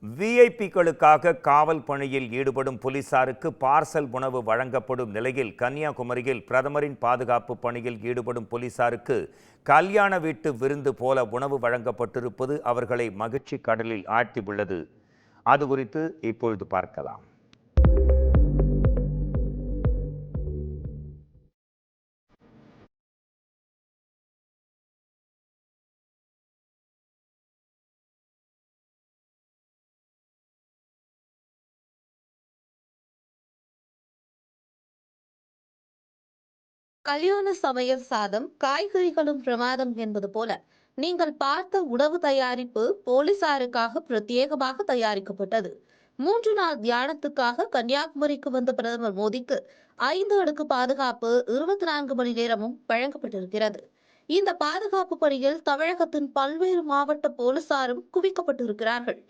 விஐபிக்களுக்காக காவல் பணியில் ஈடுபடும் போலீசாருக்கு பார்சல் உணவு வழங்கப்படும் நிலையில் கன்னியாகுமரியில் பிரதமரின் பாதுகாப்பு பணியில் ஈடுபடும் போலீசாருக்கு கல்யாண வீட்டு விருந்து போல உணவு வழங்கப்பட்டிருப்பது அவர்களை மகிழ்ச்சி கடலில் ஆழ்த்தியுள்ளது. அது குறித்து இப்பொழுது பார்க்கலாம். கல்யாண சமையல் சாதம் காய்கறிகளும் பிரமாதம் என்பது போல நீங்கள் பார்த்த உணவு தயாரிப்பு போலீசாருக்காக பிரத்யேகமாக தயாரிக்கப்பட்டது. 3 நாள் தியானத்துக்காக கன்னியாகுமரிக்கு வந்த பிரதமர் மோடிக்கு 5 அடுக்கு பாதுகாப்பு 24 மணி நேரமும் வழங்கப்பட்டிருக்கிறது. இந்த பாதுகாப்பு பணியில் தமிழகத்தின் பல்வேறு மாவட்ட போலீசாரும் குவிக்கப்பட்டிருக்கிறார்கள்.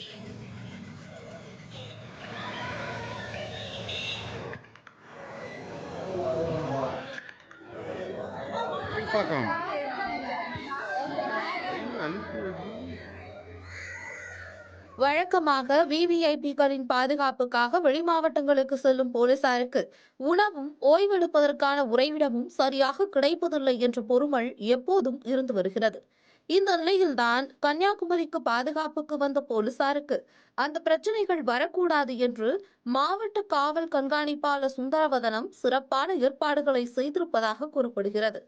வழக்கமாக விவிஐபிக்களின் பாதுகாப்புக்காக வெளிமாவட்டங்களுக்கு செல்லும் போலீசாருக்கு உணவும் ஓய்வெடுப்பதற்கான உறைவிடமும் சரியாக கிடைப்பதில்லை என்ற பொறுமல் எப்போதும் இருந்து வருகிறது. இந்த நிலையில்தான் கன்னியாகுமரிக்கு பாதுகாப்புக்கு வந்த போலீசாருக்கு அந்த பிரச்சனைகள் வரக்கூடாது என்று மாவட்ட காவல் கண்காணிப்பாளர் சுந்தரவதனம் சிறப்பான ஏற்பாடுகளை செய்திருப்பதாக கூறப்படுகிறது.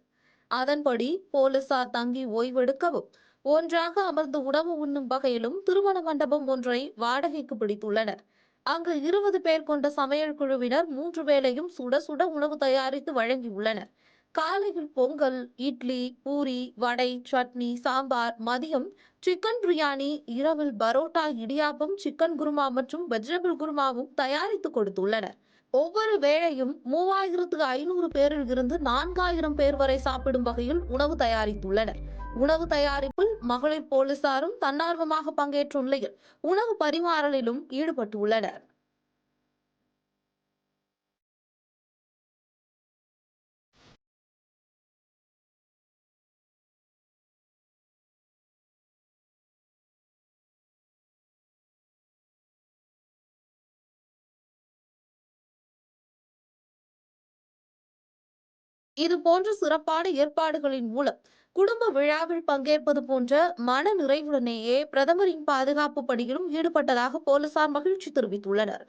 அதன்படி போலீசார் தங்கி ஓய்வெடுக்கவும் ஒன்றாக அமர்ந்து உணவு உண்ணும் வகையிலும் திருமண மண்டபம் ஒன்றை வாடகைக்கு பிடித்துள்ளனர். அங்கு 20 பேர் கொண்ட சமையல் குழுவினர் 3 வேளையும் சுட சுட உணவு தயாரித்து வழங்கியுள்ளனர். காலையில் பொங்கல், இட்லி, பூரி, வடை, சட்னி, சாம்பார், மதியம் சிக்கன் பிரியாணி, இரவில் பரோட்டா, இடியாப்பம், சிக்கன் குருமா மற்றும் வெஜிடபிள் குருமாவும் தயாரித்து கொடுத்துள்ளனர். ஒவ்வொரு வேளையும் 3500 பேரில் இருந்து 4000 பேர் வரை சாப்பிடும் வகையில் உணவு தயாரித்துள்ளனர். உணவு தயாரிப்பில் மகளிர் போலீசாரும் தன்னார்வமாக பங்கேற்ற நிலையில் உணவு பரிமாறலிலும் ஈடுபட்டுள்ளனர். இது போன்ற சிறப்பான ஏற்பாடுகளின் மூலம் குடும்ப விழாவில் பங்கேற்பது போன்ற மன நிறைவுடனேயே பிரதமரின் பாதுகாப்பு பணியிலும் ஈடுபட்டதாக போலீசார் மகிழ்ச்சி தெரிவித்துள்ளனர்.